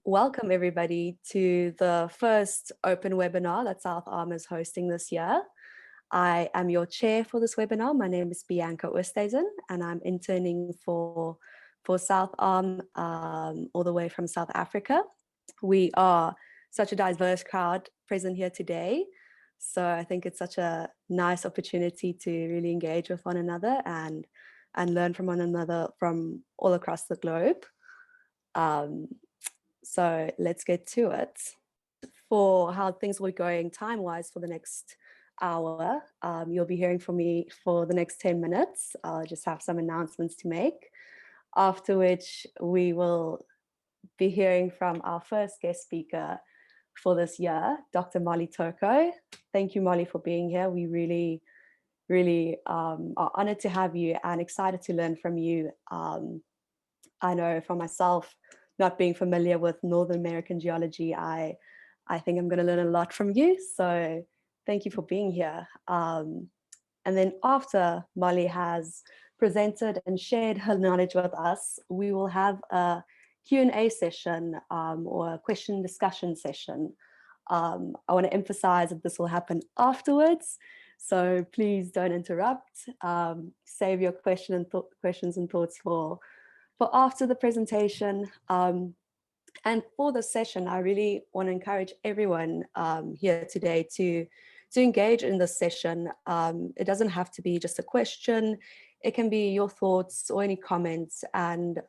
welcome everybody to the first open webinar that South Arm is hosting this year. I am your chair for this webinar. My name is Bianca Oosthuizen, and I'm interning for South Arm all the way from South Africa. We are such a diverse crowd present here today, so I think it's such a nice opportunity to really engage with one another and learn from one another from all across the globe. So let's get to it. For how things will be going time-wise for the next hour, you'll be hearing from me for the next 10 minutes. I'll just have some announcements to make, after which we will be hearing from our first guest speaker for this year, Dr. Molly Turko. Thank you, Molly, for being here. We really are honored to have you and excited to learn from you. I know for myself, not being familiar with Northern American geology, I think I'm going to learn a lot from you. So thank you for being here. And then after Molly has presented and shared her knowledge with us, we will have a Q&A session or a question discussion session. I want to emphasize that this will happen afterwards. So please don't interrupt. Save your questions and thoughts for after the presentation. And for the session, I really want to encourage everyone here today to engage in this session. It doesn't have to be just a question. It can be your thoughts or any comments. And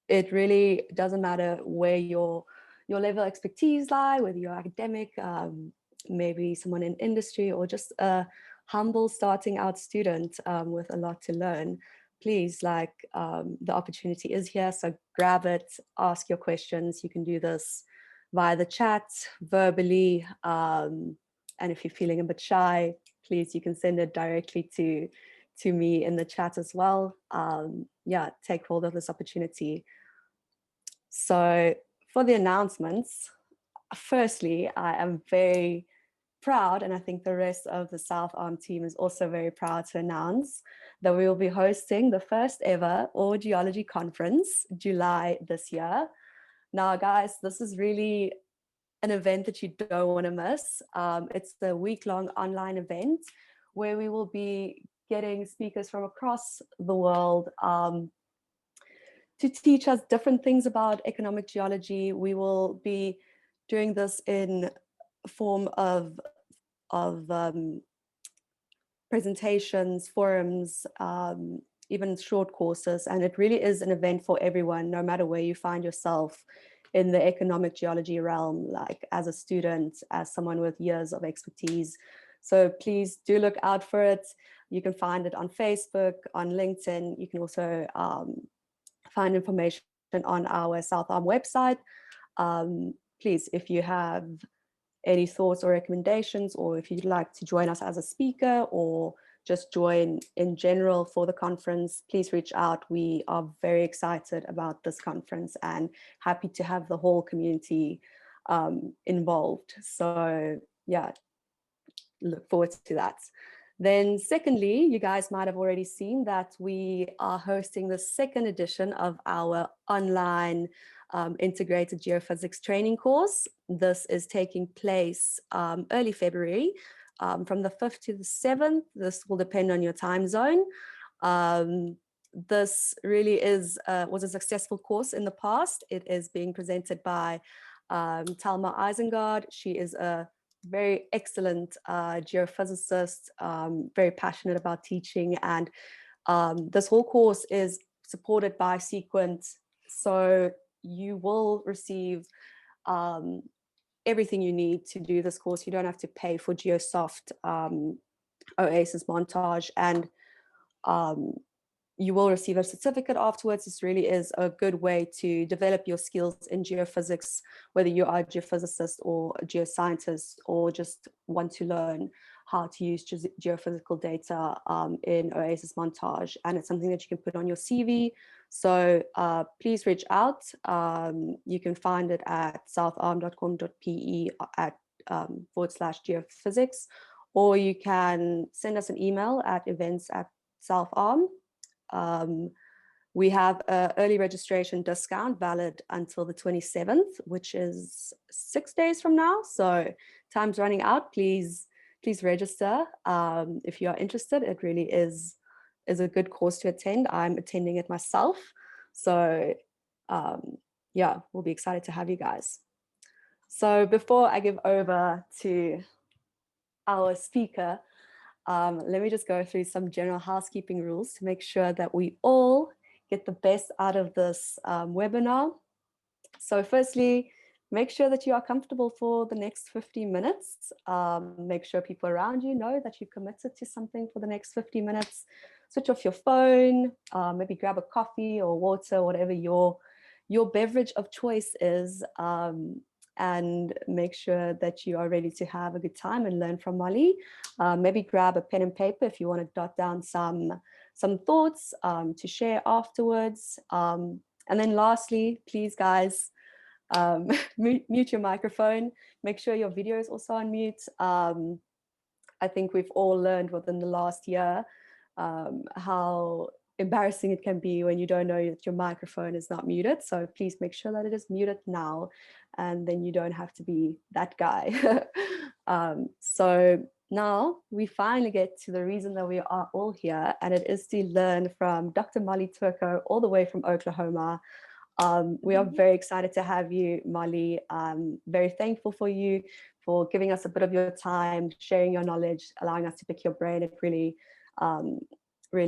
it really doesn't matter where your level of expertise lie, whether you're academic, maybe someone in industry, or just a humble starting out student with a lot to learn. Please, the opportunity is here, so grab it, ask your questions. You can do this via the chat, verbally, and if you're feeling a bit shy, please, you can send it directly to me in the chat as well. Yeah, take hold of this opportunity. So for the announcements, firstly, I am very proud, and I think the rest of the South Arm team is also very proud to announce that we will be hosting the first ever All Geology Conference, July this year. Now, guys, this is really an event that you don't want to miss. It's a week-long online event where we will be getting speakers from across the world to teach us different things about economic geology. We will be doing this in form of presentations, forums, even short courses, and it really is an event for everyone, no matter where you find yourself in the economic geology realm, like as a student, as someone with years of expertise. So please do look out for it. You can find it on Facebook, on LinkedIn. You can also find information on our South Arm website. Please, if you have any thoughts or recommendations, or if you'd like to join us as a speaker or just join in general for the conference, please reach out. We are very excited about this conference and happy to have the whole community involved. So yeah, look forward to that. Then secondly, you guys might have already seen that we are hosting the second edition of our online integrated geophysics training course. This is taking place early February, from the 5th to the 7th. This will depend on your time zone. This really was a successful course in the past. It is being presented by Talma Isengard. She is a very excellent geophysicist, very passionate about teaching, and this whole course is supported by Sequent. So you will receive everything you need to do this course. You don't have to pay for GeoSoft, Oasis Montage, and you will receive a certificate afterwards. This really is a good way to develop your skills in geophysics, whether you are a geophysicist or a geoscientist, or just want to learn how to use geophysical data in Oasis Montage. And it's something that you can put on your CV. So please reach out. You can find it at southarm.com.pe at /geophysics, or you can send us an email at events@southarm. We have an early registration discount valid until the 27th, which is 6 days from now. So time's running out. Please register if you are interested. It really is a good course to attend. I'm attending it myself. So yeah, we'll be excited to have you guys. So before I give over to our speaker, let me just go through some general housekeeping rules to make sure that we all get the best out of this webinar. So firstly, make sure that you are comfortable for the next 15 minutes. Make sure people around you know that you've committed to something for the next 50 minutes. Switch off your phone, maybe grab a coffee or water, whatever your beverage of choice is, and make sure that you are ready to have a good time and learn from Molly. Maybe grab a pen and paper if you want to jot down some thoughts to share afterwards. And then lastly, please guys, mute your microphone. Make sure your video is also on mute. I think we've all learned within the last year how embarrassing it can be when you don't know that your microphone is not muted. So please make sure that it is muted now, and then you don't have to be that guy. So now we finally get to the reason that we are all here, and it is to learn from Dr. Molly Turko, all the way from Oklahoma. We are very excited to have you, Molly. Very thankful for you for giving us a bit of your time, sharing your knowledge, allowing us to pick your brain. It really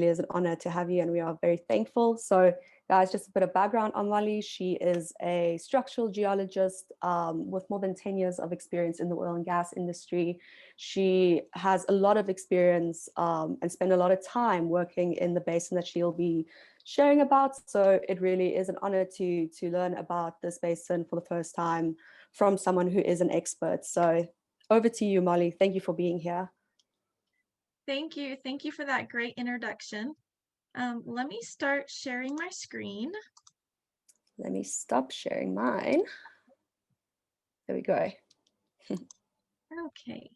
is an honor to have you, and we are very thankful. So guys, just a bit of background on Molly. She is a structural geologist with more than 10 years of experience in the oil and gas industry. She has a lot of experience and spent a lot of time working in the basin that she'll be sharing about. So it really is an honor to learn about this basin for the first time from someone who is an expert. So over to you, Molly. Thank you for being here. Thank you. Thank you for that great introduction. Let me start sharing my screen. Let me stop sharing mine. There we go. Okay.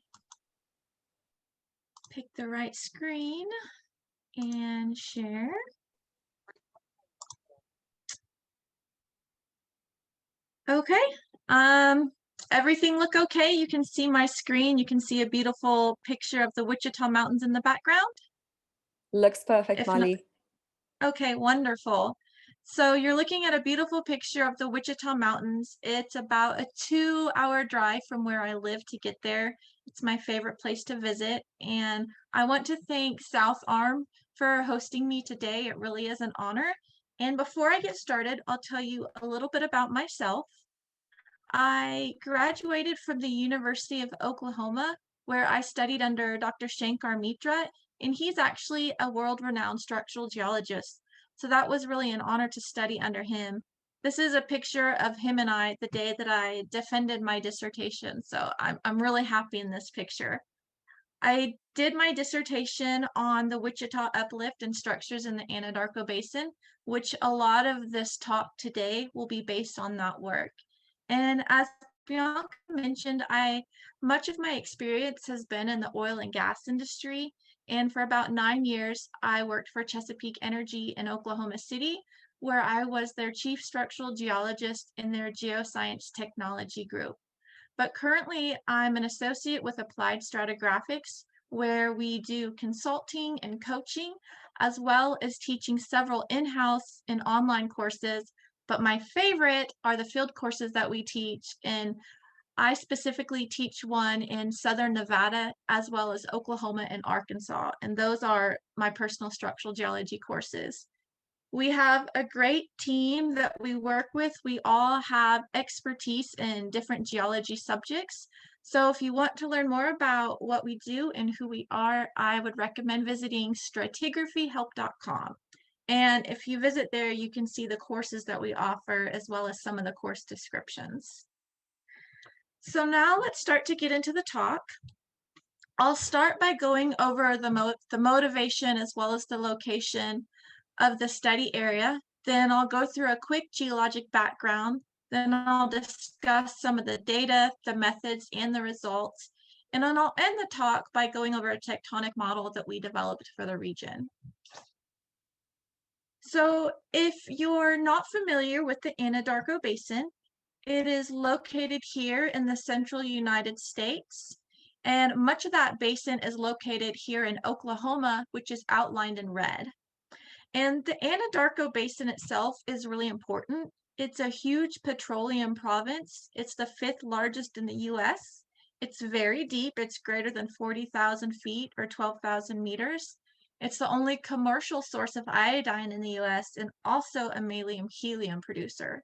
Pick the right screen and share. Okay. Everything look okay? You can see my screen. You can see a beautiful picture of the Wichita Mountains in the background. Looks perfect, Molly. Okay, wonderful. So you're looking at a beautiful picture of the Wichita Mountains. It's about a 2-hour drive from where I live to get there. It's my favorite place to visit. And I want to thank South Arm for hosting me today. It really is an honor. And before I get started, I'll tell you a little bit about myself. I graduated from the University of Oklahoma, where I studied under Dr. Shankar Mitra, and he's actually a world-renowned structural geologist. So that was really an honor to study under him. This is a picture of him and I the day that I defended my dissertation. So I'm really happy in this picture. I did my dissertation on the Wichita uplift and structures in the Anadarko Basin, which a lot of this talk today will be based on that work. And as Bianca mentioned, much of my experience has been in the oil and gas industry. And for about 9 years, I worked for Chesapeake Energy in Oklahoma City, where I was their chief structural geologist in their geoscience technology group. But currently, I'm an associate with Applied Stratigraphix, where we do consulting and coaching, as well as teaching several in-house and online courses. But my favorite are the field courses that we teach, and I specifically teach one in Southern Nevada, as well as Oklahoma and Arkansas, and those are my personal structural geology courses. We have a great team that we work with. We all have expertise in different geology subjects. So if you want to learn more about what we do and who we are, I would recommend visiting stratigraphyhelp.com. And if you visit there, you can see the courses that we offer as well as some of the course descriptions. So now let's start to get into the talk. I'll start by going over the motivation as well as the location of the study area. Then I'll go through a quick geologic background. Then I'll discuss some of the data, the methods, and the results. And then I'll end the talk by going over a tectonic model that we developed for the region. So if you're not familiar with the Anadarko Basin, it is located here in the central United States. And much of that basin is located here in Oklahoma, which is outlined in red. And the Anadarko Basin itself is really important. It's a huge petroleum province. It's the fifth largest in the US. It's very deep. It's greater than 40,000 feet or 12,000 meters. It's the only commercial source of iodine in the US and also a helium producer.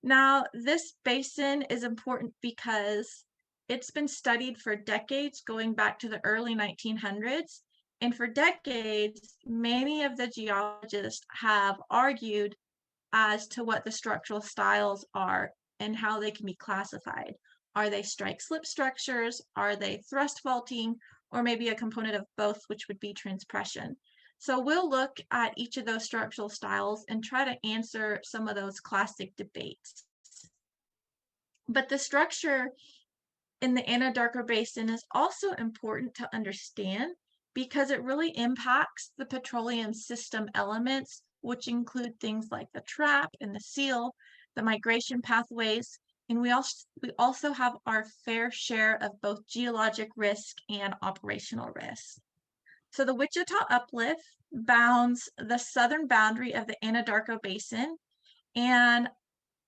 Now, this basin is important because it's been studied for decades, going back to the early 1900s. And for decades, many of the geologists have argued as to what the structural styles are and how they can be classified. Are they strike-slip structures? Are they thrust faulting? Or maybe a component of both, which would be transpression. So we'll look at each of those structural styles and try to answer some of those classic debates. But the structure in the Anadarko Basin is also important to understand because it really impacts the petroleum system elements, which include things like the trap and the seal, the migration pathways, and we also have our fair share of both geologic risk and operational risk. So the Wichita uplift bounds the southern boundary of the Anadarko Basin, and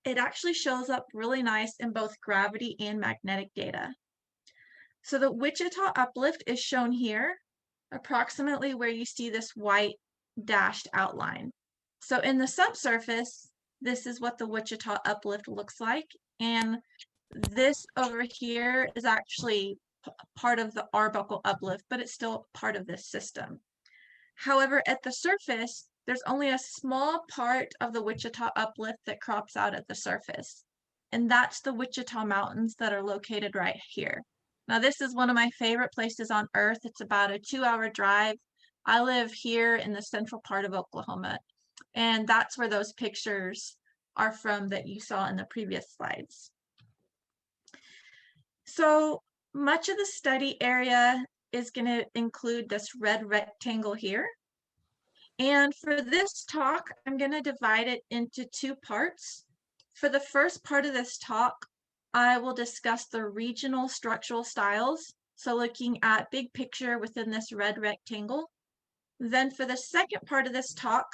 it actually shows up really nice in both gravity and magnetic data. So the Wichita uplift is shown here, approximately where you see this white dashed outline. So in the subsurface, this is what the Wichita uplift looks like. And this over here is actually part of the Arbuckle uplift, but it's still part of this system. However, at the surface, there's only a small part of the Wichita uplift that crops out at the surface. And that's the Wichita Mountains that are located right here. Now, this is one of my favorite places on Earth. It's about a 2-hour drive. I live here in the central part of Oklahoma, and that's where those pictures are from that you saw in the previous slides. So much of the study area is going to include this red rectangle here. And for this talk, I'm going to divide it into 2 parts. For the first part of this talk, I will discuss the regional structural styles, so looking at big picture within this red rectangle. Then for the second part of this talk,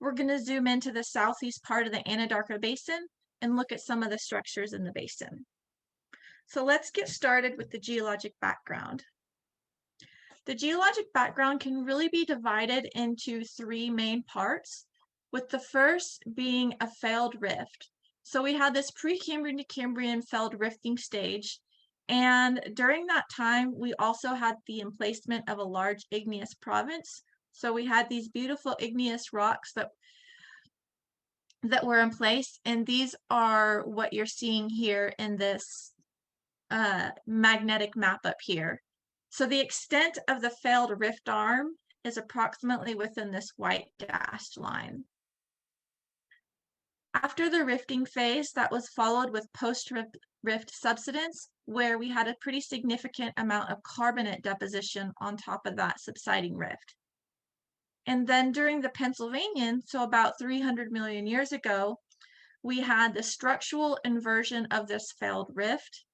we're going to zoom into the southeast part of the Anadarko Basin and look at some of the structures in the basin. So let's get started with the geologic background. The geologic background can really be divided into 3 main parts, with the first being a failed rift. So we had this Precambrian to Cambrian failed rifting stage, and during that time, we also had the emplacement of a large igneous province. So we had these beautiful igneous rocks that were in place, and these are what you're seeing here in this magnetic map up here. So the extent of the failed rift arm is approximately within this white dashed line. After the rifting phase, that was followed with post-rift subsidence, where we had a pretty significant amount of carbonate deposition on top of that subsiding rift. And then during the Pennsylvanian, so about 300 million years ago, we had the structural inversion of this failed rift.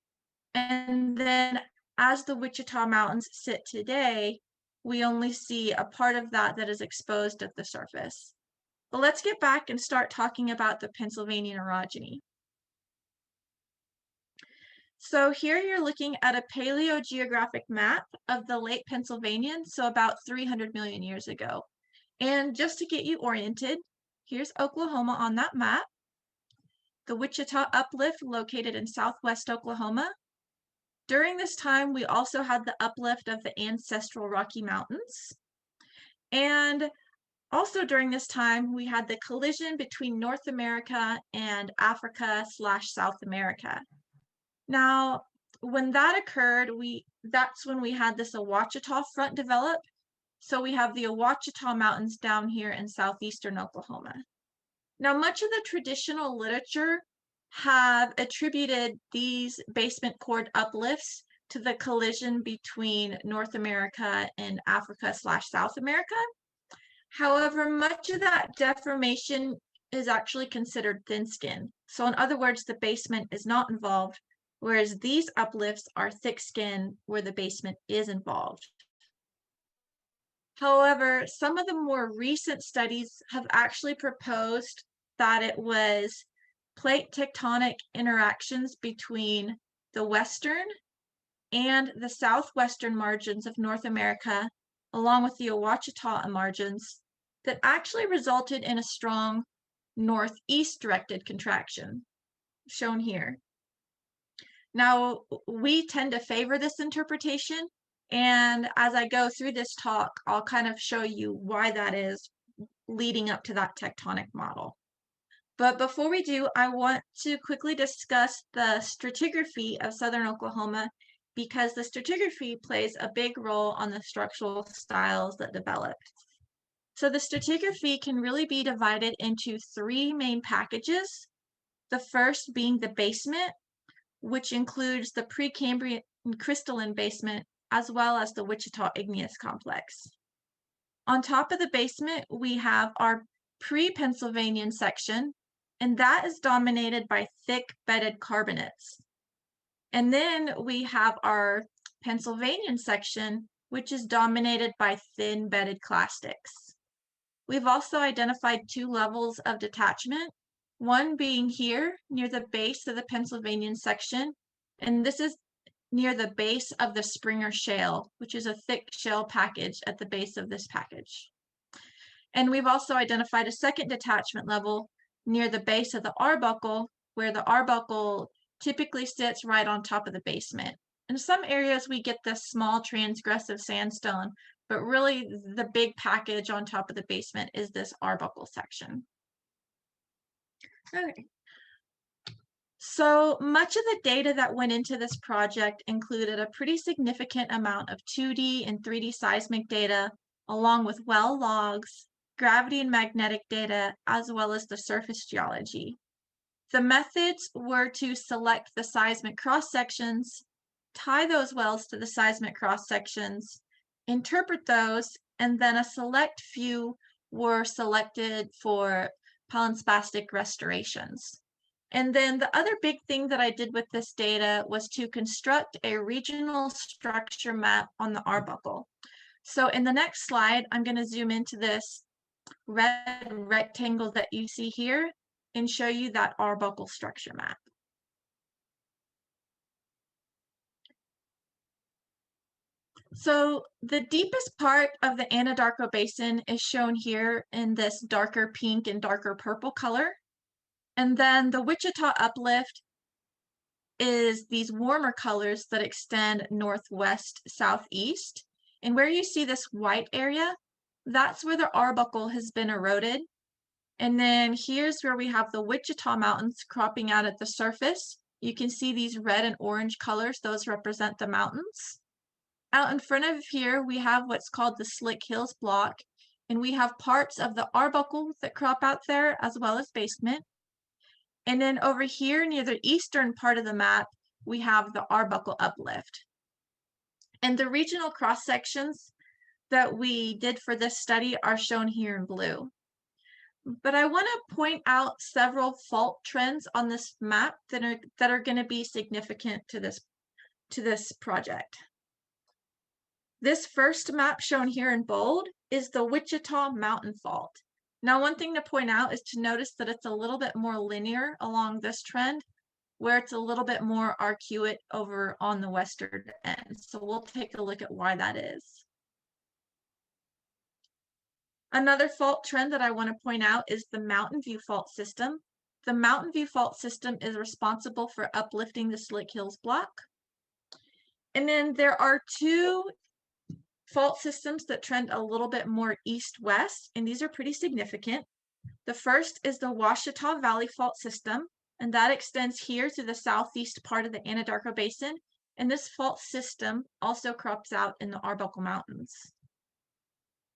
And then as the Wichita Mountains sit today, we only see a part of that that is exposed at the surface. But let's get back and start talking about the Pennsylvanian orogeny. So here you're looking at a paleogeographic map of the late Pennsylvanian, so about 300 million years ago. And just to get you oriented, here's Oklahoma on that map. The Wichita uplift located in southwest Oklahoma. During this time, we also had the uplift of the ancestral Rocky Mountains. And also during this time, we had the collision between North America and Africa/South America. Now, when that occurred, that's when we had this Ouachita front develop. So we have the Ouachita Mountains down here in southeastern Oklahoma. Now, much of the traditional literature have attributed these basement chord uplifts to the collision between North America and Africa/South America. However, much of that deformation is actually considered thin skin. So in other words, the basement is not involved, whereas these uplifts are thick skin where the basement is involved. However, some of the more recent studies have actually proposed that it was plate tectonic interactions between the western and the southwestern margins of North America, along with the Wichita margins, that actually resulted in a strong northeast directed contraction, shown here. Now, we tend to favor this interpretation, and as I go through this talk, I'll kind of show you why that is leading up to that tectonic model. But before we do, I want to quickly discuss the stratigraphy of southern Oklahoma, because the stratigraphy plays a big role on the structural styles that develop. So the stratigraphy can really be divided into three main packages. The first being the basement, which includes the Precambrian crystalline basement, as well as the Wichita igneous complex. On top of the basement, we have our pre-Pennsylvanian section, and that is dominated by thick bedded carbonates. And then we have our Pennsylvanian section, which is dominated by thin bedded clastics. We've also identified two levels of detachment, one being here near the base of the Pennsylvanian section, and this is near the base of the Springer Shale, which is a thick shale package at the base of this package. And we've also identified a second detachment level near the base of the Arbuckle, where the Arbuckle typically sits right on top of the basement. In some areas, we get this small transgressive sandstone, but really the big package on top of the basement is this Arbuckle section. Okay. So much of the data that went into this project included a pretty significant amount of 2D and 3D seismic data, along with well logs, gravity and magnetic data, as well as the surface geology. The methods were to select the seismic cross-sections, tie those wells to the seismic cross-sections, interpret those, and then a select few were selected for palinspastic restorations. And then the other big thing that I did with this data was to construct a regional structure map on the Arbuckle. So in the next slide, I'm going to zoom into this red rectangle that you see here and show you that Arbuckle structure map. So the deepest part of the Anadarko Basin is shown here in this darker pink and darker purple color. And then the Wichita uplift is these warmer colors that extend northwest, southeast. And where you see this white area, that's where the Arbuckle has been eroded. And then here's where we have the Wichita Mountains cropping out at the surface. You can see these red and orange colors, those represent the mountains. Out in front of here, we have what's called the Slick Hills block, and we have parts of the Arbuckle that crop out there, as well as basement. And then over here near the eastern part of the map, we have the Arbuckle uplift. And the regional cross sections that we did for this study are shown here in blue. But I want to point out several fault trends on this map that are going to be significant to this project. This first map shown here in bold is the Wichita Mountain Fault. Now, one thing to point out is to notice that it's a little bit more linear along this trend, where it's a little bit more arcuate over on the western end. So we'll take a look at why that is. Another fault trend that I want to point out is the Mountain View Fault System. The Mountain View Fault System is responsible for uplifting the Slick Hills block. And then there are two fault systems that trend a little bit more east-west, and these are pretty significant. The first is the Wichita Valley Fault System, and that extends here to the southeast part of the Anadarko Basin, and this fault system also crops out in the Arbuckle Mountains.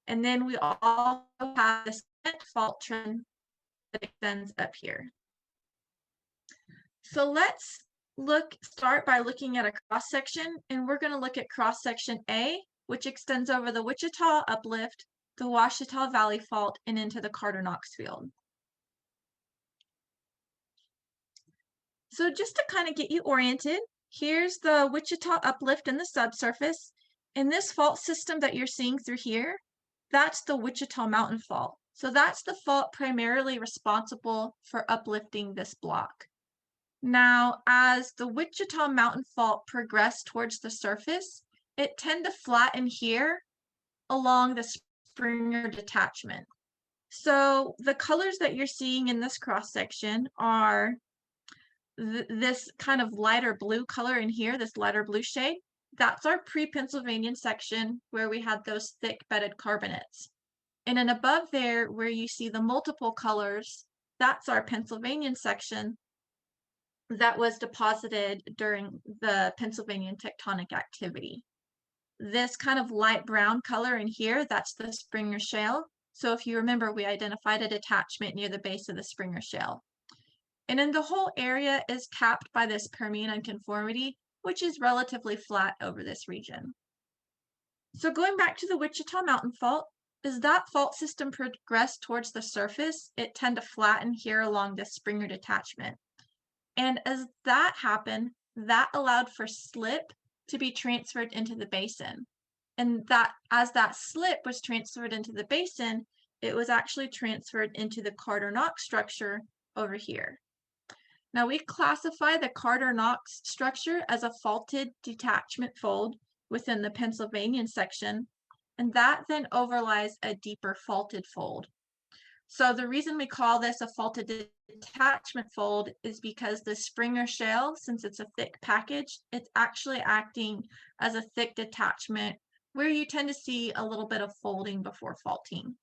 And then we also have the second fault trend that extends up here. So let's start by looking at a cross-section, and we're going to look at cross-section A, which extends over the Wichita uplift, the Wichita Valley Fault and into the Carter-Knox Field. So just to kind of get you oriented, here's the Wichita uplift in the subsurface. And this fault system that you're seeing through here, that's the Wichita Mountain Fault. So that's the fault primarily responsible for uplifting this block. Now, as the Wichita Mountain Fault progressed towards the surface, it tended to flatten here along the Springer detachment. So the colors that you're seeing in this cross section are this kind of lighter blue color in here, this lighter blue shade. That's our pre-Pennsylvanian section where we had those thick bedded carbonates. And then above there where you see the multiple colors, that's our Pennsylvanian section that was deposited during the Pennsylvanian tectonic activity. This kind of light brown color in here, that's the Springer Shale. So if you remember, we identified a detachment near the base of the Springer Shale. And then the whole area is capped by this Permian unconformity, which is relatively flat over this region. So going back to the Wichita Mountain Fault, as that fault system progressed towards the surface, it tended to flatten here along this Springer detachment. And as that happened, that allowed for slip to be transferred into the basin. And that as that slip was transferred into the basin, it was actually transferred into the Carter-Knox structure over here. Now we classify the Carter-Knox structure as a faulted detachment fold within the Pennsylvanian section, and that then overlies a deeper faulted fold. So the reason we call this a faulted detachment fold is because the Springer Shale, since it's a thick package, it's actually acting as a thick detachment where you tend to see a little bit of folding before faulting.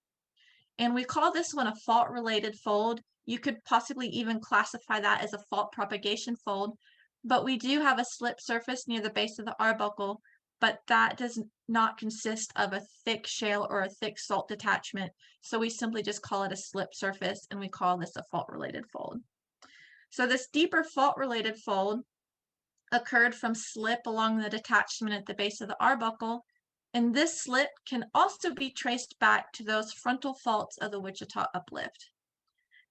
And we call this one a fault-related fold. You could possibly even classify that as a fault propagation fold, but we do have a slip surface near the base of the Arbuckle, but that does not consist of a thick shale or a thick salt detachment. So we simply just call it a slip surface, and we call this a fault-related fold. So this deeper fault-related fold occurred from slip along the detachment at the base of the Arbuckle, and this slip can also be traced back to those frontal faults of the Wichita uplift.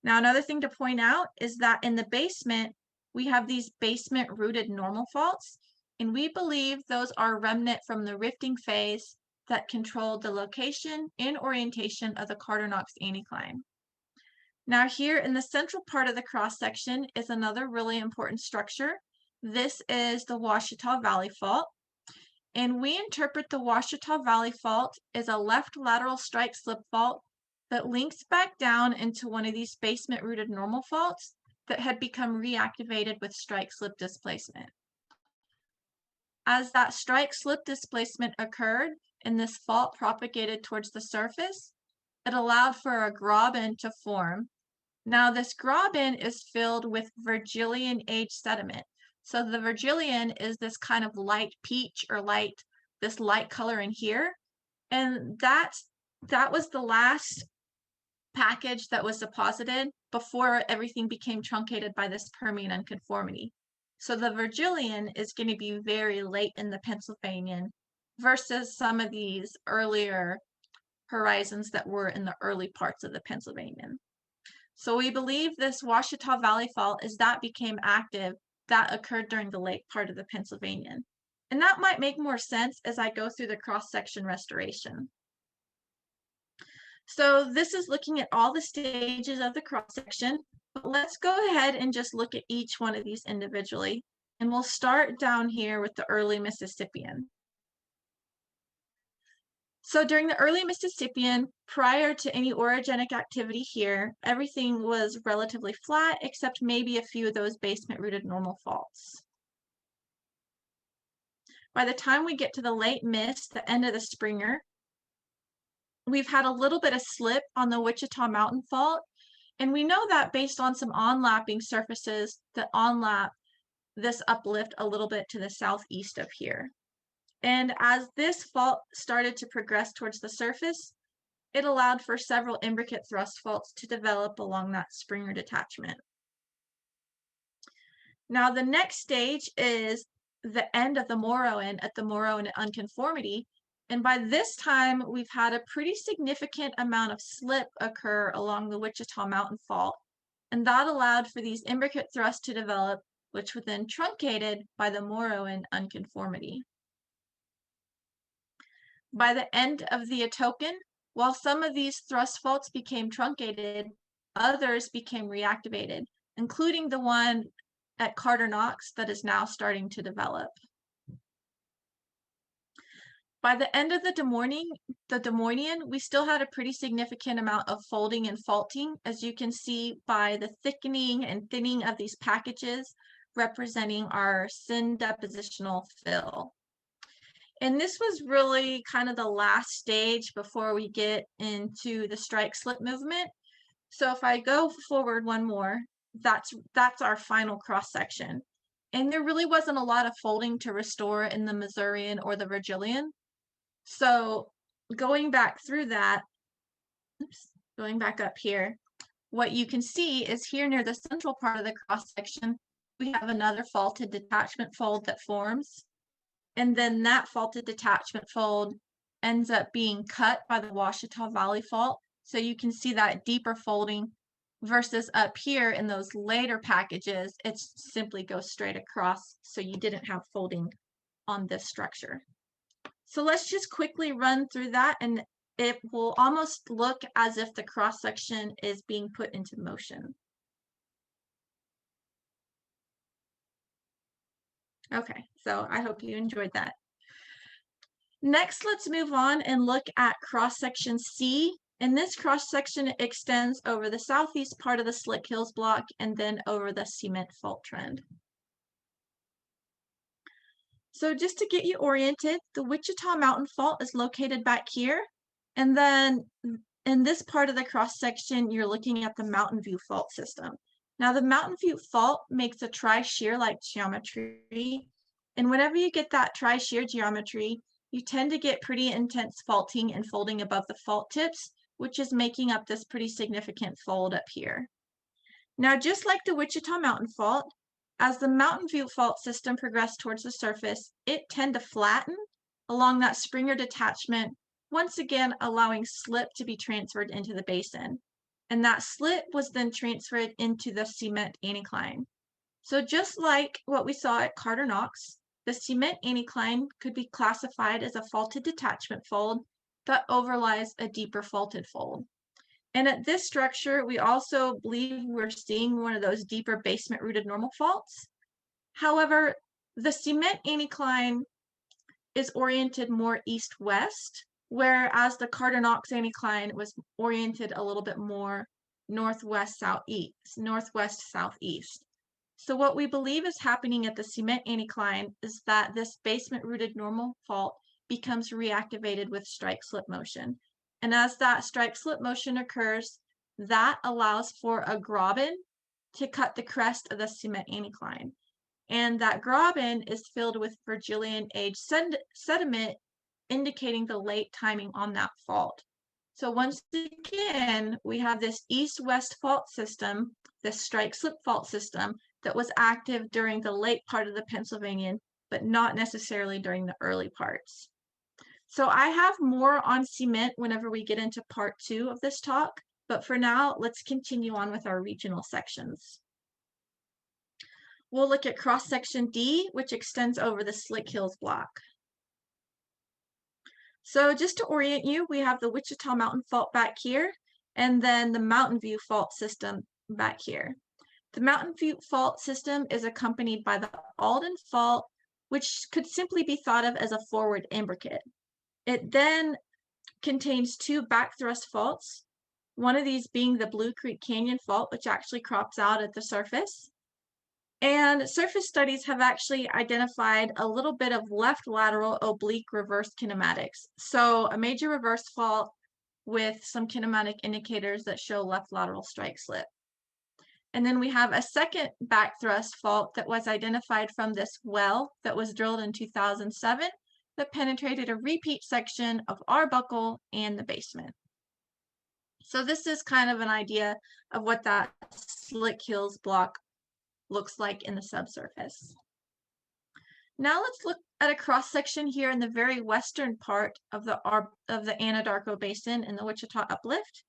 Now, another thing to point out is that in the basement, we have these basement-rooted normal faults, and we believe those are remnant from the rifting phase that controlled the location and orientation of the Carter-Knox anticline. Now here in the central part of the cross-section is another really important structure. This is the Wichita Valley Fault. And we interpret the Wichita Valley Fault as a left lateral strike-slip fault that links back down into one of these basement-rooted normal faults that had become reactivated with strike-slip displacement. As that strike-slip displacement occurred and this fault propagated towards the surface, it allowed for a graben to form. Now this graben is filled with Virgilian age sediment. So the Virgilian is this kind of light peach or this light color in here. And that was the last package that was deposited before everything became truncated by this Permian unconformity. So the Virgilian is going to be very late in the Pennsylvanian versus some of these earlier horizons that were in the early parts of the Pennsylvanian. So we believe this Wichita Valley Fault, as that became active, that occurred during the late part of the Pennsylvanian. And that might make more sense as I go through the cross-section restoration. So this is looking at all the stages of the cross-section, but let's go ahead and just look at each one of these individually. And we'll start down here with the early Mississippian. So during the early Mississippian, prior to any orogenic activity here, everything was relatively flat, except maybe a few of those basement-rooted normal faults. By the time we get to the late Miss, the end of the Springer, we've had a little bit of slip on the Wichita Mountain Fault, and we know that based on some onlapping surfaces that onlap this uplift a little bit to the southeast of here. And as this fault started to progress towards the surface, it allowed for several imbricate thrust faults to develop along that Springer detachment. Now the next stage is the end of the Moroan at the Moroan unconformity, And by this time, we've had a pretty significant amount of slip occur along the Wichita Mountain Fault. And that allowed for these imbricate thrusts to develop, which were then truncated by the Morrowind unconformity. By the end of the Atoken, while some of these thrust faults became truncated, others became reactivated, including the one at Carter Knox that is now starting to develop. By the end of the Demornian, we still had a pretty significant amount of folding and faulting, as you can see by the thickening and thinning of these packages representing our syn depositional fill. And this was really kind of the last stage before we get into the strike slip movement. So if I go forward one more, that's our final cross section. And there really wasn't a lot of folding to restore in the Missourian or the Virgilian. So going back through that, going back up here, what you can see is here near the central part of the cross section, we have another faulted detachment fold that forms. And then that faulted detachment fold ends up being cut by the Ouachita Valley Fault. So you can see that deeper folding versus up here in those later packages, it simply goes straight across. So you didn't have folding on this structure. So let's just quickly run through that, and it will almost look as if the cross section is being put into motion. Okay, so I hope you enjoyed that. Next, let's move on and look at cross-section C. And this cross-section extends over the southeast part of the Slick Hills block and then over the cement fault trend. So just to get you oriented, the Wichita Mountain Fault is located back here. And then in this part of the cross-section, you're looking at the Mountain View Fault system. Now, the Mountain View Fault makes a tri-shear-like geometry. And whenever you get that tri-shear geometry, you tend to get pretty intense faulting and folding above the fault tips, which is making up this pretty significant fold up here. Now, just like the Wichita Mountain Fault, as the Mountain View Fault system progressed towards the surface, it tended to flatten along that Springer detachment, once again allowing slip to be transferred into the basin. And that slip was then transferred into the cement anticline. So just like what we saw at Carter Knox, the cement anticline could be classified as a faulted detachment fold that overlies a deeper faulted fold. And at this structure, we also believe we're seeing one of those deeper basement-rooted normal faults. However, the cement anticline is oriented more east-west, whereas the Carter Knox anticline was oriented a little bit more northwest-southeast. So what we believe is happening at the cement anticline is that this basement-rooted normal fault becomes reactivated with strike slip motion. And as that strike slip motion occurs, that allows for a graben to cut the crest of the cement anticline. And that graben is filled with Virgilian age sediment, indicating the late timing on that fault. So once again, we have this east-west fault system, this strike slip fault system that was active during the late part of the Pennsylvanian, but not necessarily during the early parts. So I have more on cement whenever we get into part 2 of this talk, but for now, let's continue on with our regional sections. We'll look at cross-section D, which extends over the Slick Hills block. So just to orient you, we have the Wichita Mountain Fault back here, and then the Mountain View Fault system back here. The Mountain View Fault system is accompanied by the Alden Fault, which could simply be thought of as a forward imbricate. It then contains 2 back thrust faults, one of these being the Blue Creek Canyon Fault, which actually crops out at the surface. And surface studies have actually identified a little bit of left lateral oblique reverse kinematics. So a major reverse fault with some kinematic indicators that show left lateral strike slip. And then we have a second back thrust fault that was identified from this well that was drilled in 2007 that penetrated a repeat section of Arbuckle and the basement. So this is kind of an idea of what that Slick Hills block looks like in the subsurface. Now let's look at a cross section here in the very western part of the Anadarko Basin in the Wichita Uplift.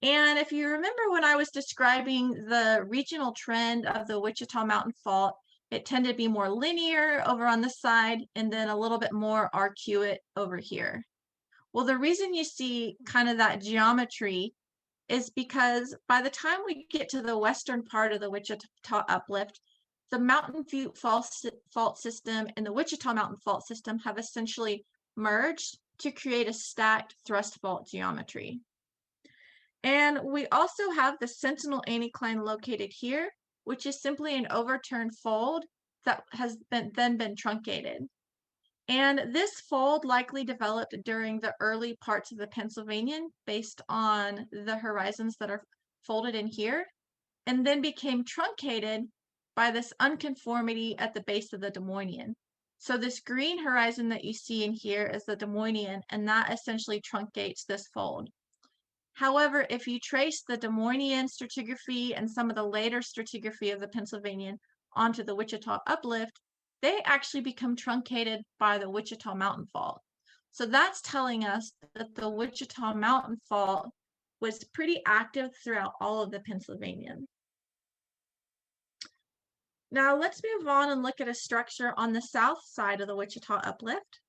And if you remember when I was describing the regional trend of the Wichita Mountain Fault, it tended to be more linear over on this side and then a little bit more arcuate over here. Well, the reason you see kind of that geometry is because by the time we get to the western part of the Wichita Uplift, the Mountain View fault system and the Wichita Mountain fault system have essentially merged to create a stacked thrust fault geometry. And we also have the Sentinel anticline located here, which is simply an overturned fold that has then been truncated. And this fold likely developed during the early parts of the Pennsylvanian based on the horizons that are folded in here, and then became truncated by this unconformity at the base of the Des Moines. So this green horizon that you see in here is the Des Moines, and that essentially truncates this fold. However, if you trace the Des Moines stratigraphy and some of the later stratigraphy of the Pennsylvanian onto the Wichita Uplift, they actually become truncated by the Wichita Mountain Fault. So that's telling us that the Wichita Mountain Fault was pretty active throughout all of the Pennsylvanian. Now let's move on and look at a structure on the south side of the Wichita Uplift.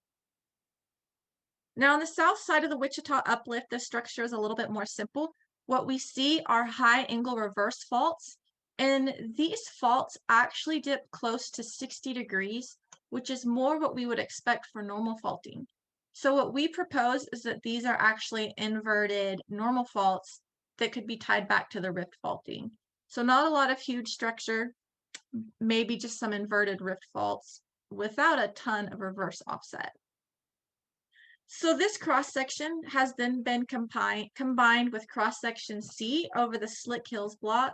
Now on the south side of the Wichita Uplift, the structure is a little bit more simple. What we see are high angle reverse faults, and these faults actually dip close to 60 degrees, which is more what we would expect for normal faulting. So what we propose is that these are actually inverted normal faults that could be tied back to the rift faulting. So not a lot of huge structure, maybe just some inverted rift faults without a ton of reverse offset. So this cross-section has then been combined with cross-section C over the Slick Hills block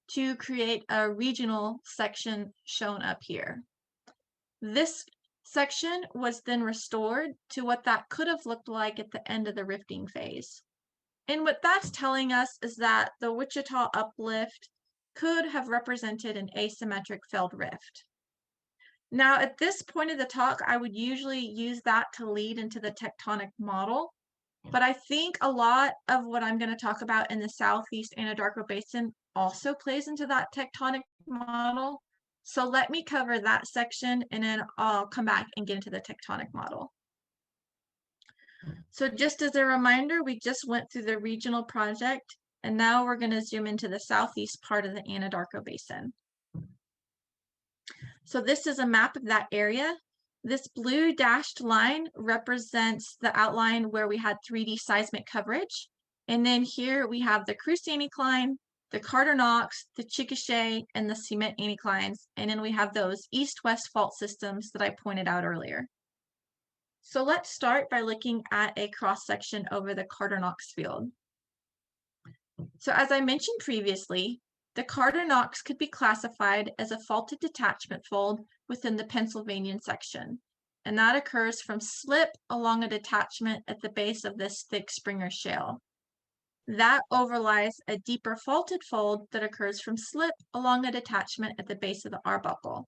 to create a regional section shown up here. This section was then restored to what that could have looked like at the end of the rifting phase. And what that's telling us is that the Wichita Uplift could have represented an asymmetric failed rift. Now, at this point of the talk, I would usually use that to lead into the tectonic model, but I think a lot of what I'm going to talk about in the Southeast Anadarko Basin also plays into that tectonic model. So let me cover that section and then I'll come back and get into the tectonic model. So just as a reminder, we just went through the regional project and now we're going to zoom into the southeast part of the Anadarko Basin. So this is a map of that area. This blue dashed line represents the outline where we had 3D seismic coverage. And then here we have the Cruce anticline, the Carter-Knox, the Chickasha, and the Cement anticlines. And then we have those east-west fault systems that I pointed out earlier. So let's start by looking at a cross-section over the Carter-Knox field. So as I mentioned previously, the Carter-Knox could be classified as a faulted detachment fold within the Pennsylvanian section, and that occurs from slip along a detachment at the base of this thick Springer shale. That overlies a deeper faulted fold that occurs from slip along a detachment at the base of the Arbuckle.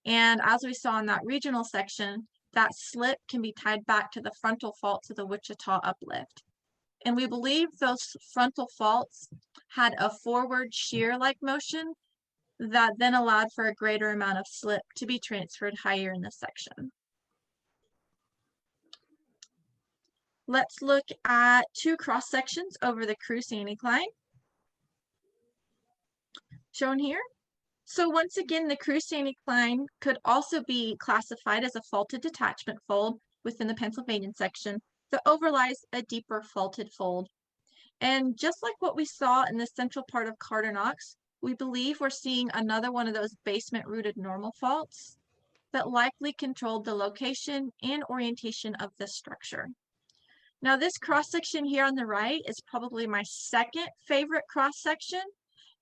And as we saw in that regional section, that slip can be tied back to the frontal faults of the Wichita Uplift. And we believe those frontal faults had a forward shear-like motion that then allowed for a greater amount of slip to be transferred higher in this section. Let's look at two cross sections over the Cruce anticline, shown here. So once again, the Cruce anticline could also be classified as a faulted detachment fold within the Pennsylvanian section that overlies a deeper faulted fold. And just like what we saw in the central part of Carter-Knox, we believe we're seeing another one of those basement-rooted normal faults that likely controlled the location and orientation of this structure. Now, this cross-section here on the right is probably my second favorite cross-section.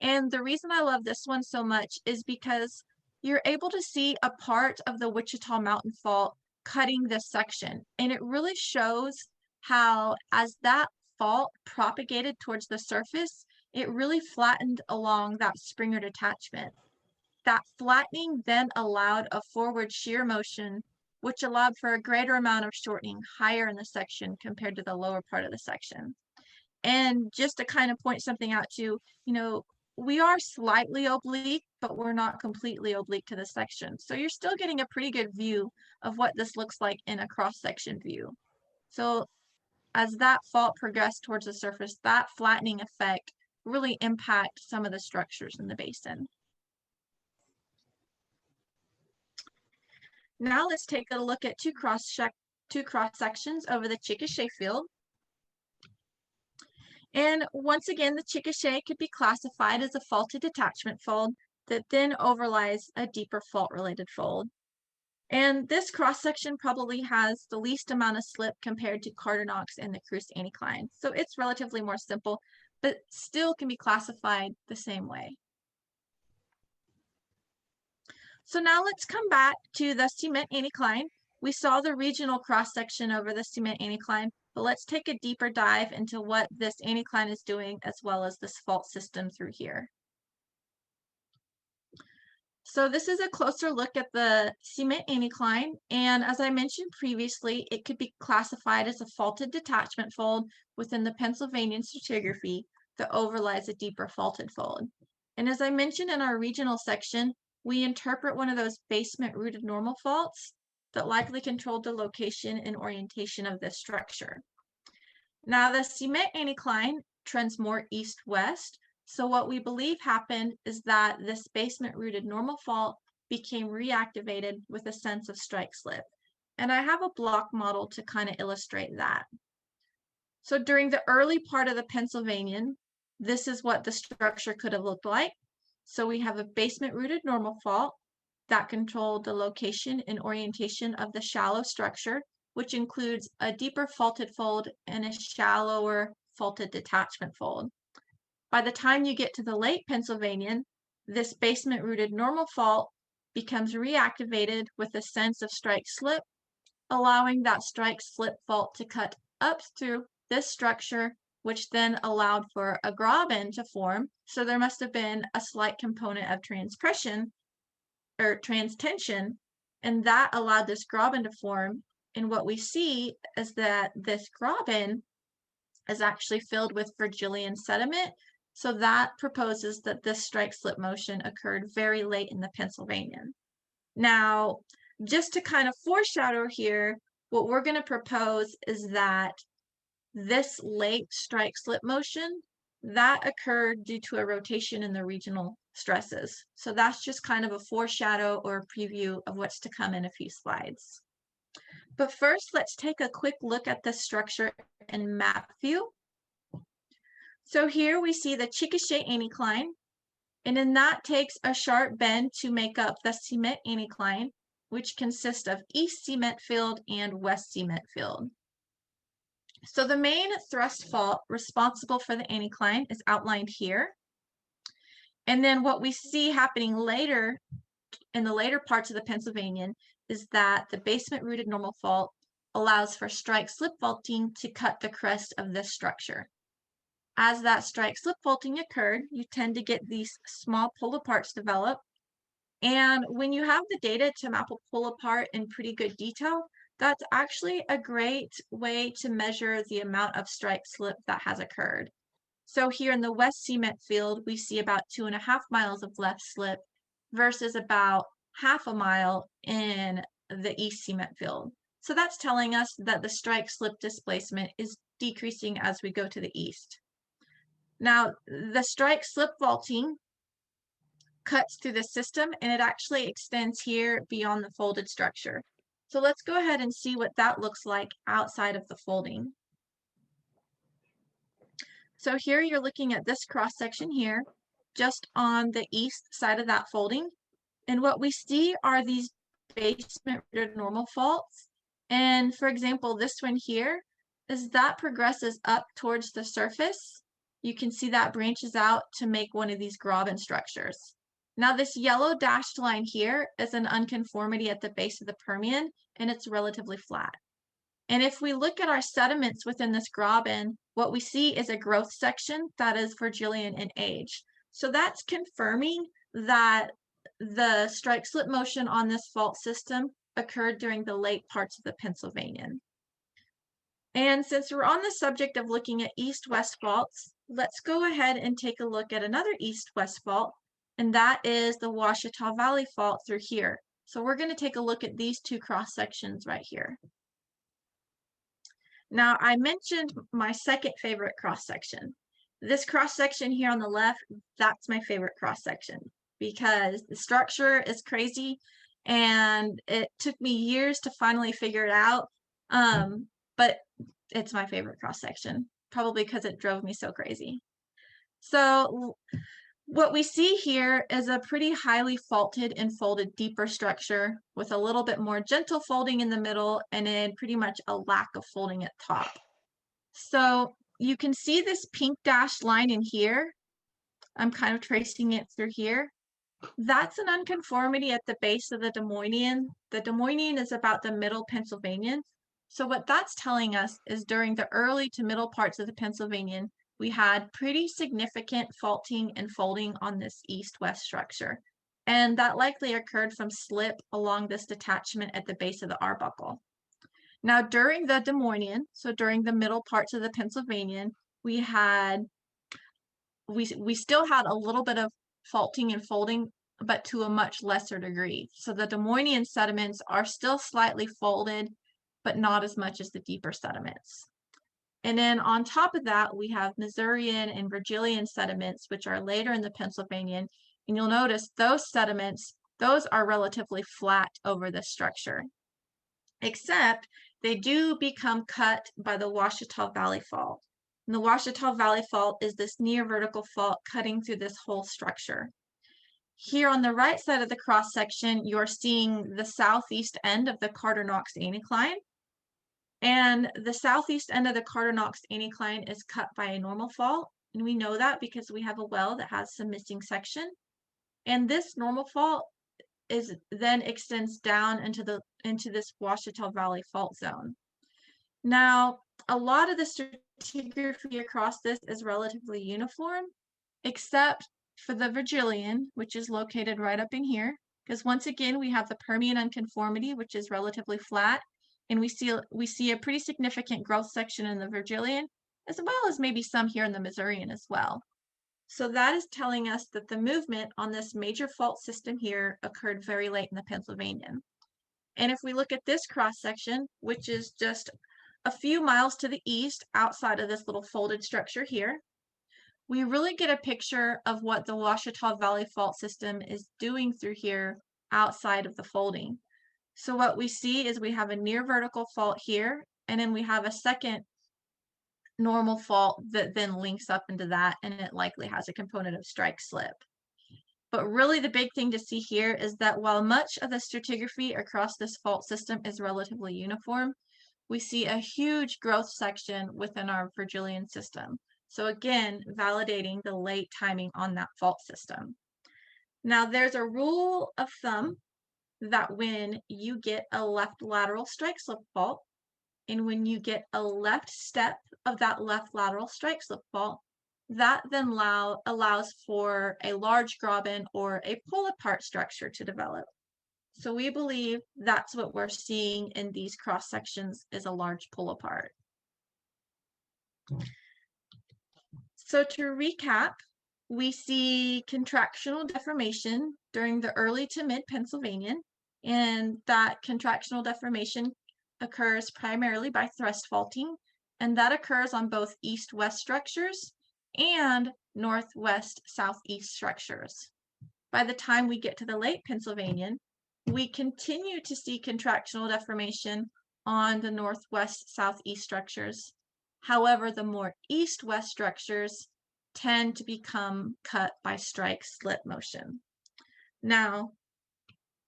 And the reason I love this one so much is because you're able to see a part of the Wichita Mountain Fault cutting this section. And it really shows how, as that fault propagated towards the surface, it really flattened along that Springer detachment. That flattening then allowed a forward shear motion, which allowed for a greater amount of shortening higher in the section compared to the lower part of the section. And just to kind of point something out too, we are slightly oblique, but we're not completely oblique to the section. So you're still getting a pretty good view of what this looks like in a cross-section view. So as that fault progressed towards the surface, that flattening effect really impacts some of the structures in the basin. Now let's take a look at two cross sections over the Chickasha field. And once again, the Chickasha could be classified as a faulted detachment fold that then overlies a deeper fault-related fold. And this cross-section probably has the least amount of slip compared to Tectonics and the Cruce anticline. So it's relatively more simple, but still can be classified the same way. So now let's come back to the cement anticline. We saw the regional cross-section over the cement anticline, but let's take a deeper dive into what this anticline is doing as well as this fault system through here. So this is a closer look at the cement anticline, and as I mentioned previously, it could be classified as a faulted detachment fold within the Pennsylvania stratigraphy that overlies a deeper faulted fold. And as I mentioned in our regional section, we interpret one of those basement-rooted normal faults that likely controlled the location and orientation of this structure. Now the cement anticline trends more east-west, so what we believe happened is that this basement-rooted normal fault became reactivated with a sense of strike slip. And I have a block model to kind of illustrate that. So during the early part of the Pennsylvanian, this is what the structure could have looked like. So we have a basement-rooted normal fault that controlled the location and orientation of the shallow structure, which includes a deeper faulted fold and a shallower faulted detachment fold. By the time you get to the late Pennsylvanian, this basement-rooted normal fault becomes reactivated with a sense of strike slip, allowing that strike slip fault to cut up through this structure, which then allowed for a graben to form. So there must have been a slight component of transpression or transtension, and that allowed this graben to form. And what we see is that this graben is actually filled with Virgilian sediment. So that proposes that this strike slip motion occurred very late in the Pennsylvanian. Now, just to kind of foreshadow here, what we're going to propose is that this late strike slip motion, that occurred due to a rotation in the regional stresses. So that's just kind of a foreshadow or a preview of what's to come in a few slides. But first, let's take a quick look at this structure in map view. So here we see the Chickasha anticline, and then that takes a sharp bend to make up the cement anticline, which consists of east cement field and west cement field. So the main thrust fault responsible for the anticline is outlined here. And then what we see happening later, in the later parts of the Pennsylvanian, is that the basement-rooted normal fault allows for strike slip faulting to cut the crest of this structure. As that strike slip faulting occurred, you tend to get these small pull aparts develop. And when you have the data to map a pull apart in pretty good detail, that's actually a great way to measure the amount of strike slip that has occurred. So here in the west cement field, we see about 2.5 miles of left slip versus about 0.5 mile in the east cement field. So that's telling us that the strike slip displacement is decreasing as we go to the east. Now, the strike slip faulting cuts through the system, and it actually extends here beyond the folded structure. So let's go ahead and see what that looks like outside of the folding. So here you're looking at this cross section here, just on the east side of that folding. And what we see are these basement normal faults. And for example, this one here, as that progresses up towards the surface, you can see that branches out to make one of these graben structures. Now this yellow dashed line here is an unconformity at the base of the Permian, and it's relatively flat. And if we look at our sediments within this graben, what we see is a growth section that is Virgilian in age. So that's confirming that the strike slip motion on this fault system occurred during the late parts of the Pennsylvanian. And since we're on the subject of looking at east-west faults, let's go ahead and take a look at another east-west fault, and that is the Wichita Valley Fault through here. So we're going to take a look at these two cross sections right here. Now, I mentioned my second favorite cross section. This cross section here on the left, that's my favorite cross section because the structure is crazy and it took me years to finally figure it out. But it's my favorite cross section, probably because it drove me so crazy. So what we see here is a pretty highly faulted and folded deeper structure with a little bit more gentle folding in the middle and then pretty much a lack of folding at top. So you can see this pink dashed line in here. I'm kind of tracing it through here. That's an unconformity at the base of the Des Moines. The Des Moines is about the middle Pennsylvanian. So what that's telling us is during the early to middle parts of the Pennsylvanian, we had pretty significant faulting and folding on this east-west structure. And that likely occurred from slip along this detachment at the base of the Arbuckle. Now, during the Des Moines, so during the middle parts of the Pennsylvanian, we still had a little bit of faulting and folding, but to a much lesser degree. So the Des Moines sediments are still slightly folded, but not as much as the deeper sediments. And then on top of that, we have Missourian and Virgilian sediments, which are later in the Pennsylvanian. And you'll notice those sediments, those are relatively flat over the structure, except they do become cut by the Wichita Valley Fault. And the Wichita Valley Fault is this near vertical fault cutting through this whole structure. Here on the right side of the cross section, you're seeing the southeast end of the Carter-Knox anticline. And the southeast end of the Carter-Knox anticline is cut by a normal fault. And we know that because we have a well that has some missing section. And this normal fault then extends down into this Wichita Valley fault zone. Now, a lot of the stratigraphy across this is relatively uniform, except for the Virgilian, which is located right up in here, because once again, we have the Permian unconformity, which is relatively flat, and we see a pretty significant growth section in the Virgilian, as well as maybe some here in the Missourian as well. So that is telling us that the movement on this major fault system here occurred very late in the Pennsylvanian. And if we look at this cross section, which is just a few miles to the east outside of this little folded structure here, we really get a picture of what the Wichita Valley Fault system is doing through here outside of the folding. So what we see is we have a near vertical fault here, and then we have a second normal fault that then links up into that, and it likely has a component of strike slip. But really the big thing to see here is that while much of the stratigraphy across this fault system is relatively uniform, we see a huge growth section within our Virgilian system. So again, validating the late timing on that fault system. Now there's a rule of thumb that when you get a left lateral strike slip fault, and when you get a left step of that left lateral strike slip fault, that then allows for a large graben or a pull-apart structure to develop. So we believe that's what we're seeing in these cross sections is a large pull-apart. So to recap, we see contractional deformation during the early to mid Pennsylvanian, and that contractional deformation occurs primarily by thrust faulting, and that occurs on both east-west structures and northwest-southeast structures. By the time we get to the late Pennsylvanian, we continue to see contractional deformation on the northwest-southeast structures. However, the more east-west structures tend to become cut by strike slip motion. Now,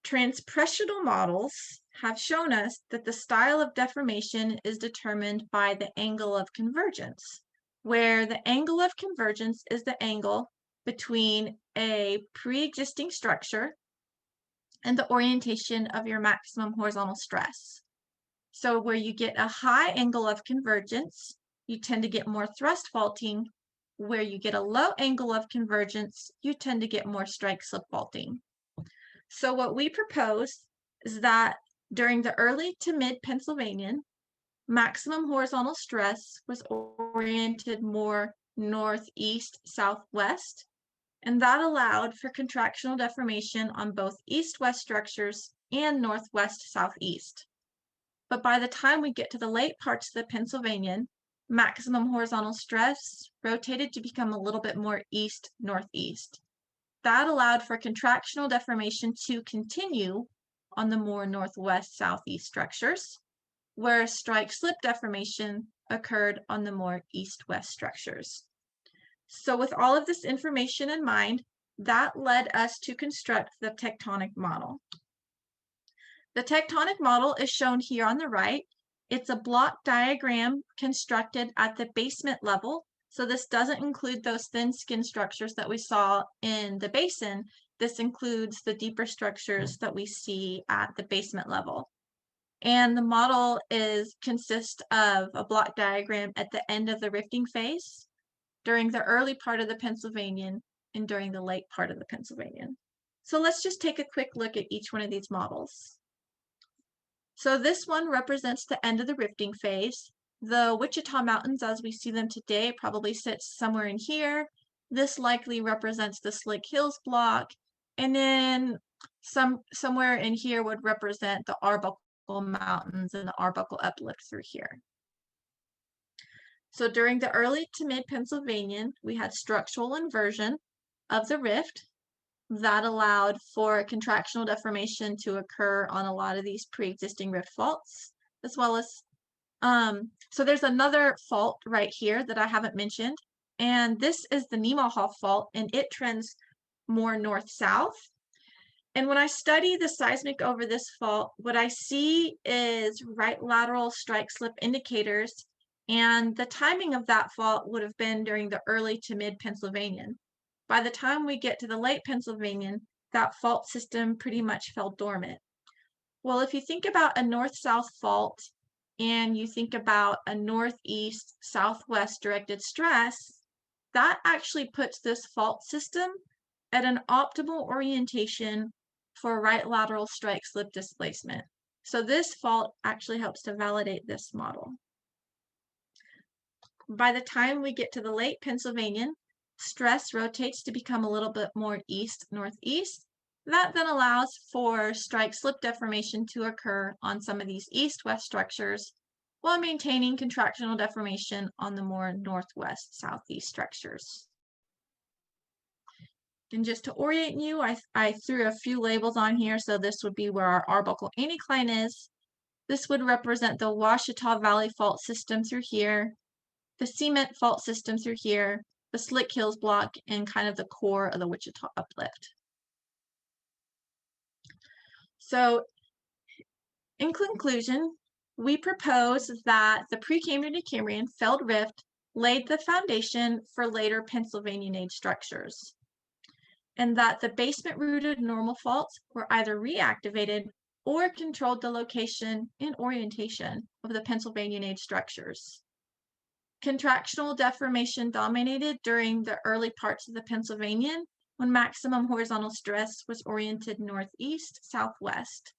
transpressional models have shown us that the style of deformation is determined by the angle of convergence, where the angle of convergence is the angle between a pre-existing structure and the orientation of your maximum horizontal stress. So where you get a high angle of convergence, you tend to get more thrust faulting. Where you get a low angle of convergence, you tend to get more strike slip faulting. So what we propose is that during the early to mid Pennsylvanian, maximum horizontal stress was oriented more northeast southwest, and that allowed for contractional deformation on both east-west structures and northwest southeast. But by the time we get to the late parts of the Pennsylvanian, maximum horizontal stress rotated to become a little bit more east-northeast. That allowed for contractional deformation to continue on the more northwest-southeast structures, whereas strike-slip deformation occurred on the more east-west structures. So with all of this information in mind, that led us to construct the tectonic model. The tectonic model is shown here on the right. It's a block diagram constructed at the basement level. So this doesn't include those thin skin structures that we saw in the basin. This includes the deeper structures that we see at the basement level. And the model consists of a block diagram at the end of the rifting phase, during the early part of the Pennsylvanian, and during the late part of the Pennsylvanian. So let's just take a quick look at each one of these models. So this one represents the end of the rifting phase. The Wichita Mountains, as we see them today, probably sits somewhere in here. This likely represents the Slick Hills block. And then somewhere in here would represent the Arbuckle Mountains and the Arbuckle uplift through here. So during the early to mid Pennsylvanian, we had structural inversion of the rift that allowed for contractional deformation to occur on a lot of these pre-existing rift faults, as well as, so there's another fault right here that I haven't mentioned, and this is the Nemaha fault, and it trends more north-south. And when I study the seismic over this fault, what I see is right lateral strike slip indicators, and the timing of that fault would have been during the early to mid Pennsylvanian. By the time we get to the late Pennsylvanian, that fault system pretty much fell dormant. Well, if you think about a north-south fault and you think about a northeast-southwest directed stress, that actually puts this fault system at an optimal orientation for right lateral strike slip displacement. So this fault actually helps to validate this model. By the time we get to the late Pennsylvanian, stress rotates to become a little bit more east-northeast. That then allows for strike-slip deformation to occur on some of these east-west structures while maintaining contractional deformation on the more northwest-southeast structures. And just to orient you, I threw a few labels on here. So this would be where our Arbuckle anticline is. This would represent the Wichita Valley fault system through here, the Cement fault system through here, the Slick Hills block, and kind of the core of the Wichita uplift. So in conclusion, we propose that the Precambrian to Cambrian failed rift laid the foundation for later Pennsylvanian age structures, and that the basement-rooted normal faults were either reactivated or controlled the location and orientation of the Pennsylvanian age structures. Contractional deformation dominated during the early parts of the Pennsylvanian when maximum horizontal stress was oriented northeast-southwest.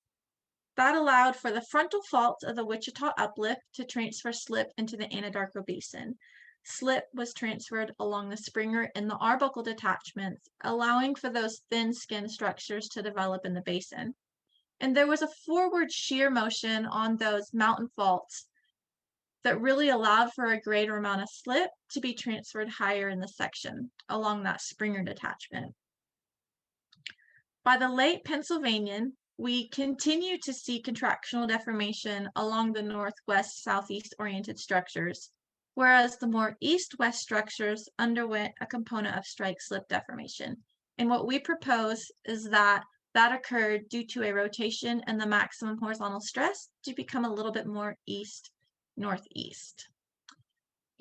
That allowed for the frontal fault of the Wichita uplift to transfer slip into the Anadarko Basin. Slip was transferred along the Springer and the Arbuckle detachments, allowing for those thin skin structures to develop in the basin. And there was a forward shear motion on those mountain faults that really allowed for a greater amount of slip to be transferred higher in the section along that Springer detachment. By the late Pennsylvanian, we continue to see contractional deformation along the northwest-southeast oriented structures, whereas the more east-west structures underwent a component of strike-slip deformation. And what we propose is that that occurred due to a rotation and the maximum horizontal stress to become a little bit more east-northeast.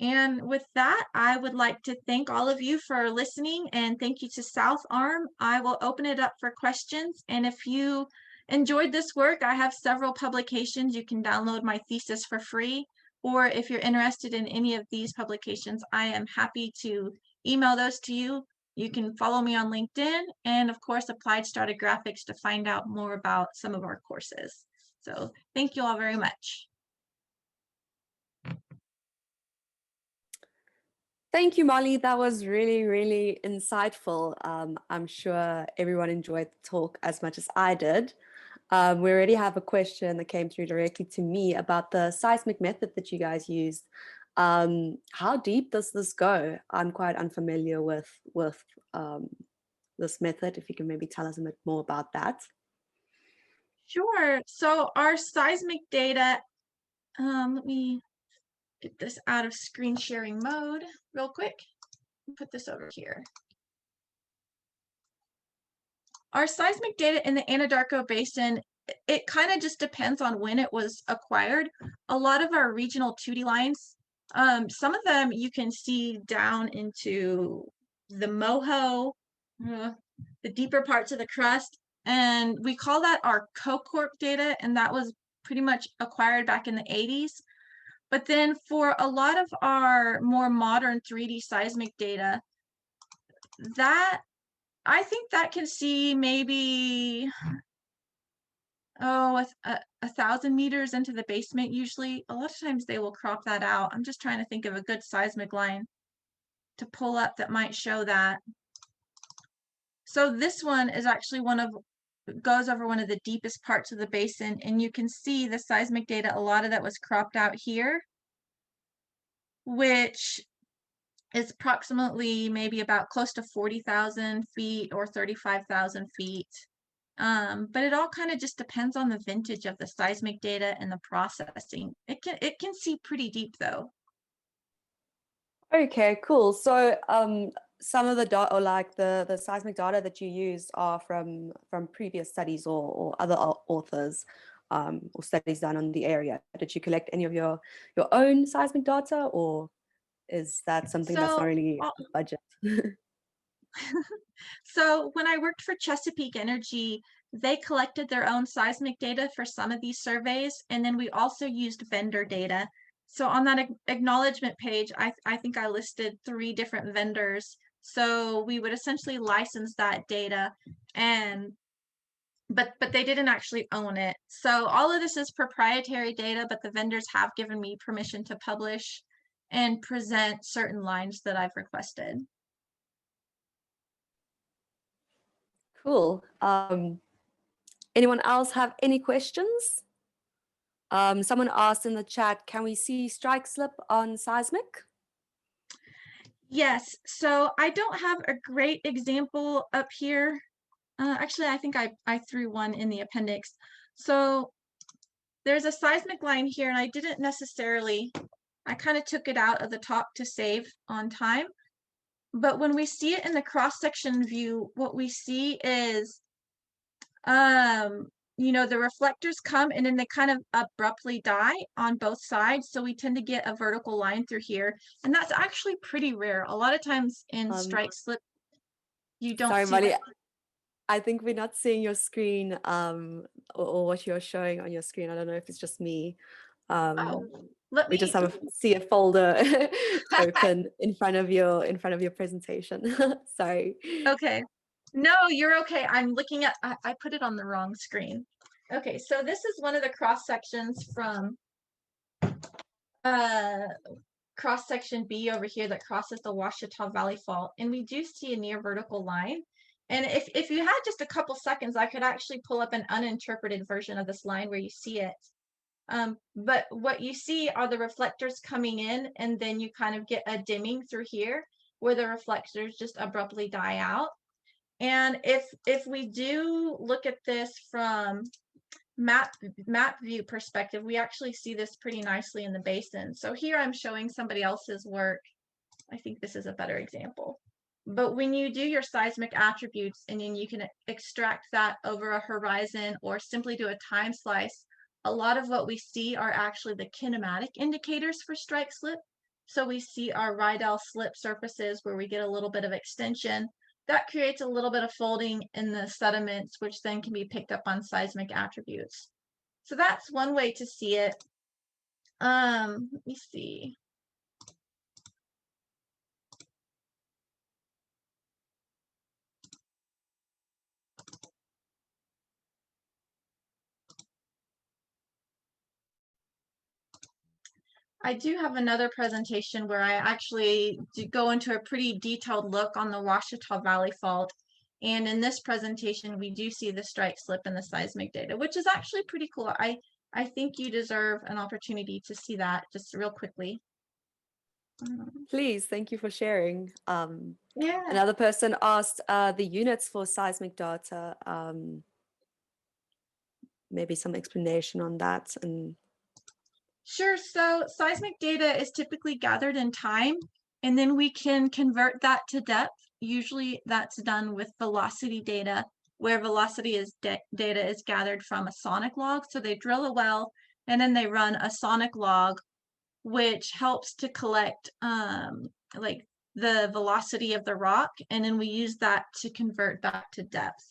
And with that, I would like to thank all of you for listening, and thank you to South Arm. I will open it up for questions, and if you enjoyed this work, I have several publications. You can download my thesis for free, or if you're interested in any of these publications, I am happy to email those to you. You can follow me on LinkedIn and, of course, Applied Stratigraphix to find out more about some of our courses. So thank you all very much. Thank you, Molly. That was really, really insightful. I'm sure everyone enjoyed the talk as much as I did. We already have a question that came through directly to me about the seismic method that you guys used. How deep does this go? I'm quite unfamiliar with this method. If you can maybe tell us a bit more about that. Sure. So our seismic data, let me get this out of screen sharing mode real quick. Put this over here. Our seismic data in the Anadarko Basin, it kind of just depends on when it was acquired. A lot of our regional 2D lines, some of them you can see down into the moho, the deeper parts of the crust, and we call that our CoCorp data, and that was pretty much acquired back in the 80s. But then for a lot of our more modern 3D seismic data, that I think that can see maybe a 1,000 meters into the basement usually. A lot of times they will crop that out. I'm just trying to think of a good seismic line to pull up that might show that. So this one is actually goes over one of the deepest parts of the basin, and you can see the seismic data, a lot of that was cropped out here, which is approximately maybe about close to 40,000 feet or 35,000 feet. But it all kind of just depends on the vintage of the seismic data and the processing. It can see pretty deep though. Okay, cool. So some of the data, or like the seismic data that you use, are from previous studies or other authors or studies done on the area. Did you collect any of your own seismic data, or is that something that's not really budget? So when I worked for Chesapeake Energy, they collected their own seismic data for some of these surveys, and then we also used vendor data. So on that acknowledgement page, I think I listed 3 different vendors. So we would essentially license that data, and but they didn't actually own it. So all of this is proprietary data, but the vendors have given me permission to publish and present certain lines that I've requested. Cool. Anyone else have any questions? Someone asked in the chat, can we see strike slip on seismic? Yes, so I don't have a great example up here. Actually, I think I threw one in the appendix. So there's a seismic line here, and I didn't necessarily, I kind of took it out of the top to save on time. But when we see it in the cross-section view, what we see is, the reflectors come and then they kind of abruptly die on both sides. So we tend to get a vertical line through here. And that's actually pretty rare. A lot of times in strike slip, you don't sorry, see Molly, that. I think we're not seeing your screen or what you're showing on your screen. I don't know if it's just me. We just see a folder open in front of your presentation. Sorry. Okay. No, you're okay. I'm looking at, I put it on the wrong screen. Okay, so this is one of the cross sections from cross section B over here that crosses the Wichita Valley Fault, and we do see a near vertical line. And if you had just a couple seconds, I could actually pull up an uninterpreted version of this line where you see it. But what you see are the reflectors coming in, and then you kind of get a dimming through here where the reflectors just abruptly die out. And if we do look at this from map view perspective, we actually see this pretty nicely in the basin. So here I'm showing somebody else's work. I think this is a better example. But when you do your seismic attributes and then you can extract that over a horizon or simply do a time slice, a lot of what we see are actually the kinematic indicators for strike slip. So we see our Rydell slip surfaces where we get a little bit of extension. That creates a little bit of folding in the sediments, which then can be picked up on seismic attributes. So that's one way to see it. Let me see. I do have another presentation where I actually do go into a pretty detailed look on the Wichita Valley Fault. And in this presentation, we do see the strike slip and the seismic data, which is actually pretty cool. I think you deserve an opportunity to see that just real quickly. Please, thank you for sharing. Yeah. Another person asked the units for seismic data. Maybe some explanation on that. And Sure. So seismic data is typically gathered in time, and then we can convert that to depth. Usually that's done with velocity data, where velocity is data is gathered from a sonic log. So they drill a well, and then they run a sonic log, which helps to collect like the velocity of the rock, and then we use that to convert that to depth.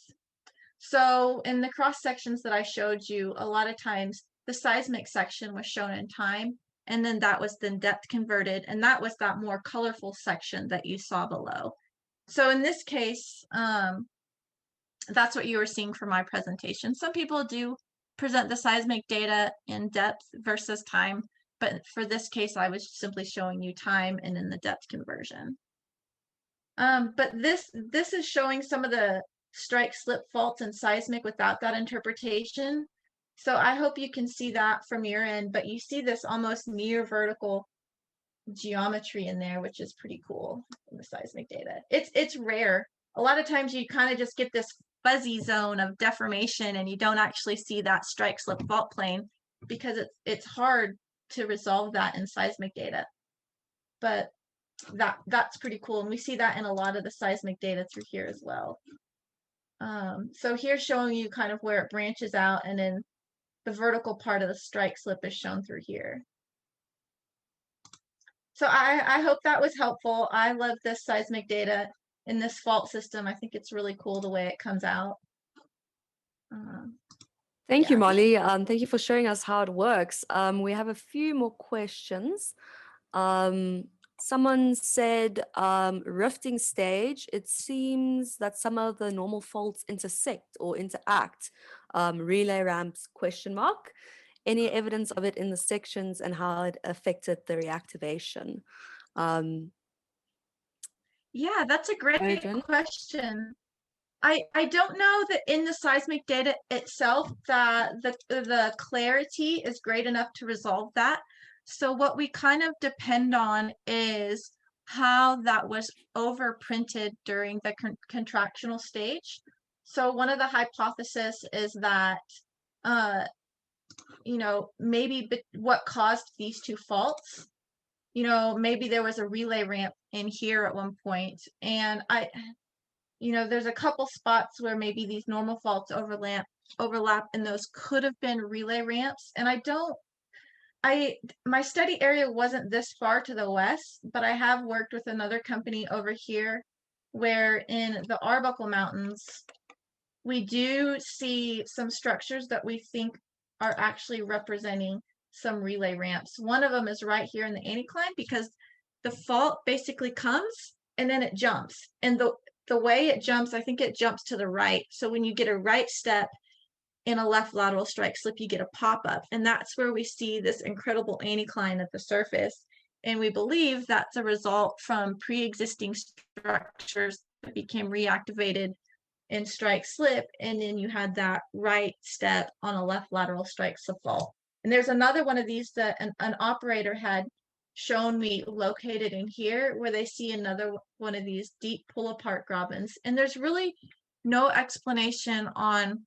So in the cross sections that I showed you, a lot of times the seismic section was shown in time, and then that was then depth converted, and that was that more colorful section that you saw below. So in this case, that's what you were seeing for my presentation. Some people do present the seismic data in depth versus time, but for this case, I was simply showing you time and then the depth conversion. But this is showing some of the strike slip faults and seismic without that interpretation. So I hope you can see that from your end, but you see this almost near vertical geometry in there, which is pretty cool in the seismic data. It's rare. A lot of times you kind of just get this fuzzy zone of deformation and you don't actually see that strike slip fault plane because it's hard to resolve that in seismic data. But that's pretty cool, and we see that in a lot of the seismic data through here as well. So here's showing you kind of where it branches out, and then the vertical part of the strike slip is shown through here. So I hope that was helpful. I love this seismic data in this fault system. I think it's really cool the way it comes out. thank you, Molly. Thank you for showing us how it works. We have a few more questions. Someone said rifting stage, it seems that some of the normal faults intersect or interact. Relay ramps, question mark. Any evidence of it in the sections and how it affected the reactivation? Yeah, that's a great question. I don't know that in the seismic data itself that the clarity is great enough to resolve that. So what we kind of depend on is how that was overprinted during the contractional stage. So one of the hypotheses is that you know, maybe what caused these two faults, you know, maybe there was a relay ramp in here at one point, and you know, there's a couple spots where maybe these normal faults overlap, and those could have been relay ramps. And my study area wasn't this far to the west, but I have worked with another company over here where in the Arbuckle Mountains, we do see some structures that we think are actually representing some relay ramps. One of them is right here in the anticline because the fault basically comes and then it jumps. And the way it jumps, I think it jumps to the right. So when you get a right step in a left lateral strike slip, you get a pop-up. And that's where we see this incredible anticline at the surface. And we believe that's a result from pre-existing structures that became reactivated in strike slip. And then you had that right step on a left lateral strike slip fault. And there's another one of these that an operator had shown me located in here where they see another one of these deep pull apart grabens, and there's really no explanation on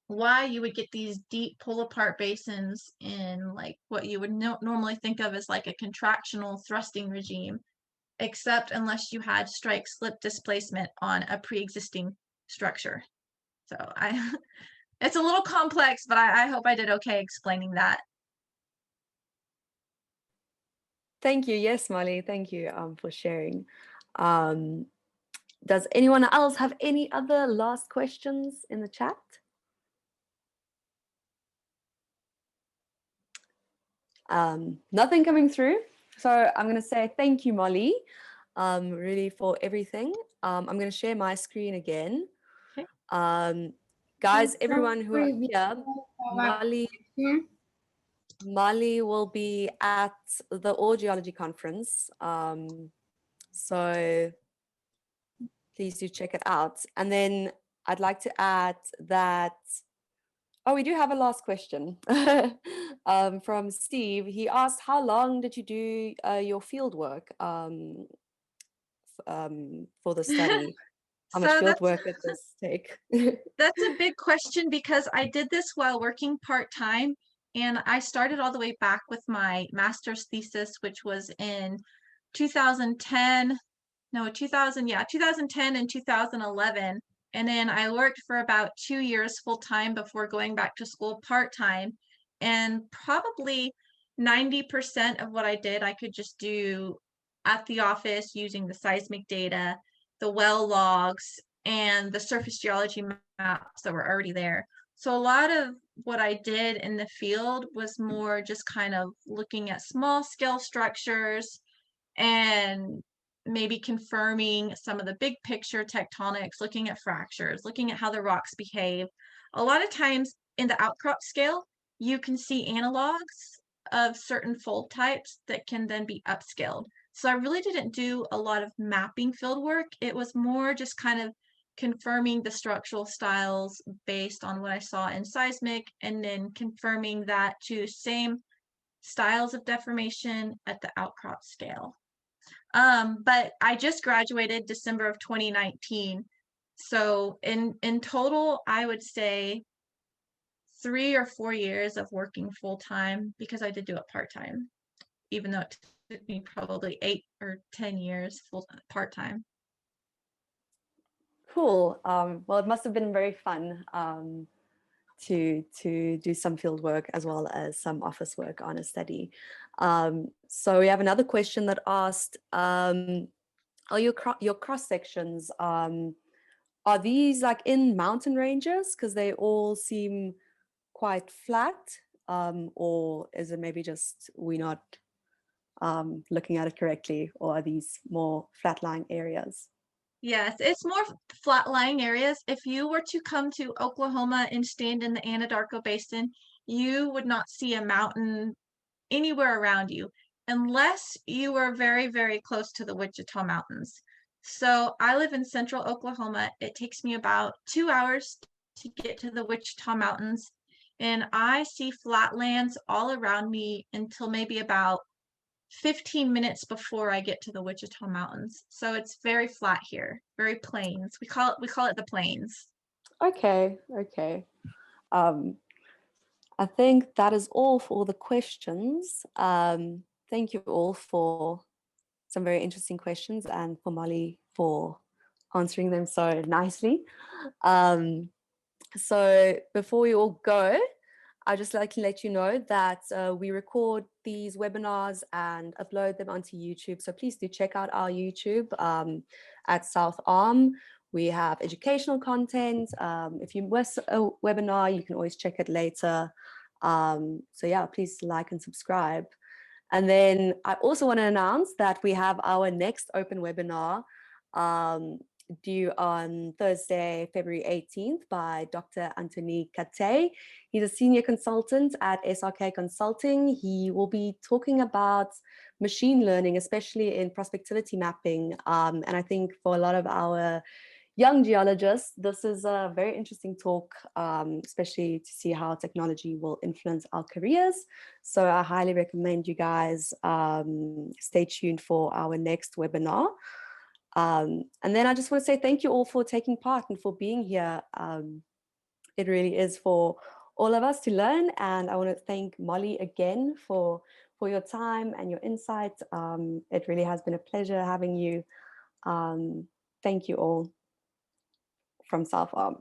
why you would get these deep pull apart basins in like what you would normally think of as like a contractional thrusting regime, except unless you had strike slip displacement on a pre-existing structure. So it's a little complex, but I hope I did okay explaining that. Thank you. Yes, Molly, thank you for sharing. Does anyone else have any other last questions in the chat? Nothing coming through. So I'm going to say thank you, Molly, really for everything. I'm going to share my screen again. Okay. Guys, everyone who are here, Molly. Molly will be at the All Geology conference. So please do check it out. And then I'd like to add that, oh, we do have a last question from Steve. He asked, how long did you do your field work for the study? How much So field that's work did this take? that's a big question because I did this while working part-time, and I started all the way back with my master's thesis, which was in 2010, no, 2000, yeah, 2010 and 2011. And then I worked for about 2 years full time before going back to school part time. And probably 90% of what I did, I could just do at the office using the seismic data, the well logs, and the surface geology maps that were already there. So a lot of what I did in the field was more just kind of looking at small scale structures and maybe confirming some of the big picture tectonics, looking at fractures, looking at how the rocks behave. A lot of times in the outcrop scale, you can see analogs of certain fold types that can then be upscaled. So I really didn't do a lot of mapping field work. It was more just kind of confirming the structural styles based on what I saw in seismic, and then confirming that to same styles of deformation at the outcrop scale. But I just graduated December of 2019. So in total, I would say 3 or 4 years of working full time, because I did do it part time, even though it took me probably 8 or 10 years full part time. Cool. Well, it must have been very fun to do some field work as well as some office work on a study. So we have another question that asked, are your cross sections, are these like in mountain ranges because they all seem quite flat, or is it maybe just we're not looking at it correctly, or are these more flat-lying areas? Yes, it's more flat-lying areas. If you were to come to Oklahoma and stand in the Anadarko Basin, you would not see a mountain anywhere around you unless you were very, very close to the Wichita Mountains. So I live in central Oklahoma. It takes me about 2 hours to get to the Wichita Mountains, and I see flatlands all around me until maybe about 15 minutes before I get to the Wichita Mountains. So it's very flat here, very plains. We call it the plains. Okay, okay. Um, I think that is all for all the questions. Thank you all for some very interesting questions, and for Molly for answering them so nicely. So before we all go, I'd just like to let you know that we record these webinars and upload them onto YouTube. So please do check out our YouTube at South Arm. We have educational content. If you miss a webinar, you can always check it later. So yeah, please like and subscribe. And then I also want to announce that we have our next open webinar due on Thursday, February 18th by Dr. Anthony Kate. He's a senior consultant at SRK Consulting. He will be talking about machine learning, especially in prospectivity mapping. And I think for a lot of our young geologists, this is a very interesting talk, especially to see how technology will influence our careers. So I highly recommend you guys stay tuned for our next webinar. And then I just want to say thank you all for taking part and for being here. It really is for all of us to learn. And I want to thank Molly again for your time and your insight. It really has been a pleasure having you. Thank you all from South Arm.